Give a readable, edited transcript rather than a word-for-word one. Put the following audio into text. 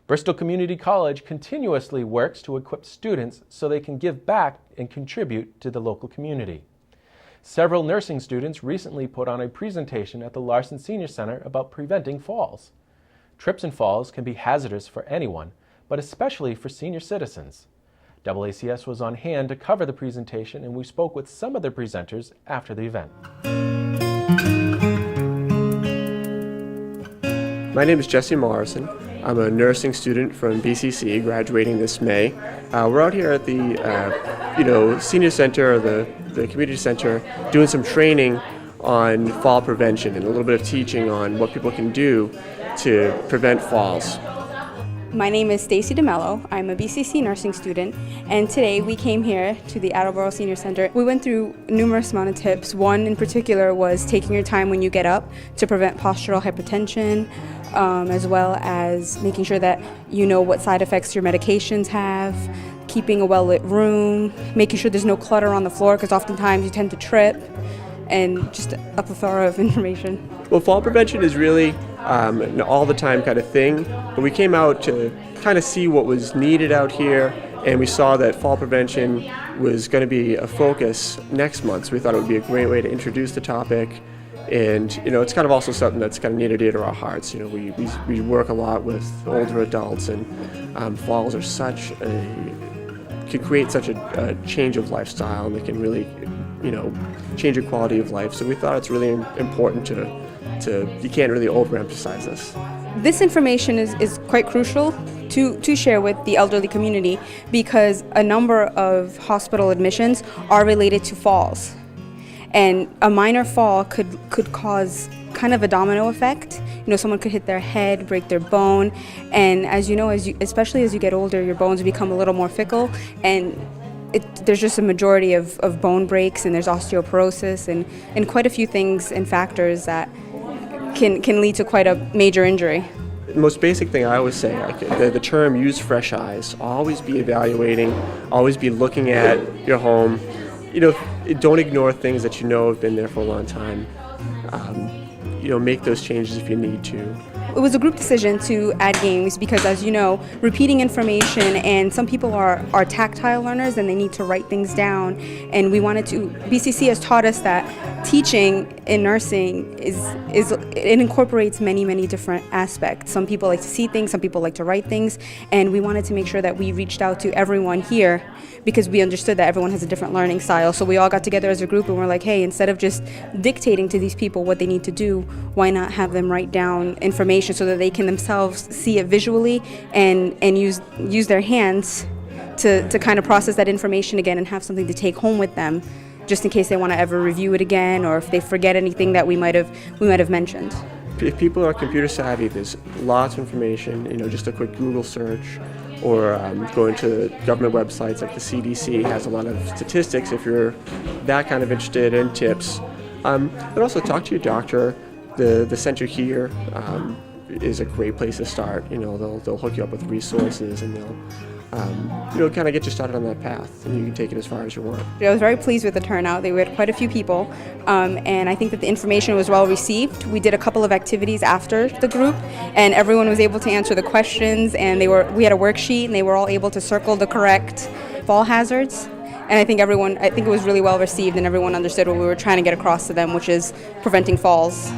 Bristol Community College continuously works to equip students so they can give back and contribute to the local community. Several nursing students recently put on a presentation at the Larson Senior Center about preventing falls. Trips and falls can be hazardous for anyone, but especially for senior citizens. DoubleACS was on hand to cover the presentation, and we spoke with some of the presenters after the event. My name is Jesse Morrison. I'm a nursing student from BCC, graduating this May. We're out here at the Senior Center, or the Community Center, doing some training on fall prevention and a little bit of teaching on what people can do to prevent falls. My name is Stacy DeMello. I'm a BCC nursing student, and today we came here to the Attleboro Senior Center. We went through numerous amount of tips. One in particular was taking your time when you get up to prevent postural hypertension, as well as making sure that you know what side effects your medications have, keeping a well-lit room, making sure there's no clutter on the floor because oftentimes you tend to trip, and just a plethora of information. Well, fall prevention is really an all-the-time kind of thing, but we came out to kind of see what was needed out here, and we saw that fall prevention was going to be a focus next month, so we thought it would be a great way to introduce the topic. And it's kind of also something that's kind of near and dear to our hearts. We work a lot with older adults, and falls are can create such a change of lifestyle, and they can really change your quality of life. So we thought it's really important to you can't really overemphasize this. This information is quite crucial to share with the elderly community because a number of hospital admissions are related to falls. And a minor fall could cause kind of a domino effect. Someone could hit their head, break their bone, and as you know, especially as you get older, your bones become a little more fickle, and there's just a majority of bone breaks, and there's osteoporosis, and quite a few things and factors that can lead to quite a major injury. The most basic thing I always say, the term use fresh eyes, always be evaluating, always be looking at your home. Don't ignore things that have been there for a long time. Make those changes if you need to. It was a group decision to add games because, as you know, repeating information, and some people are tactile learners and they need to write things down. And BCC has taught us that teaching in nursing it incorporates many different aspects. Some people like to see things, some people like to write things, and we wanted to make sure that we reached out to everyone here because we understood that everyone has a different learning style. So we all got together as a group and we're like, hey, instead of just dictating to these people what they need to do, why not have them write down information so that they can themselves see it visually and use their hands to kind of process that information again and have something to take home with them, just in case they want to ever review it again or if they forget anything that we might have mentioned. If people are computer savvy, there's lots of information, just a quick Google search, or going to government websites like the CDC has a lot of statistics if you're that kind of interested in tips. But also talk to your doctor. The center here is a great place to start. They'll hook you up with resources, and they'll kind of get you started on that path, and you can take it as far as you want. I was very pleased with the turnout. We had quite a few people, and I think that the information was well received. We did a couple of activities after the group, and everyone was able to answer the questions, and we had a worksheet, and they were all able to circle the correct fall hazards. And I think it was really well received, and everyone understood what we were trying to get across to them, which is preventing falls.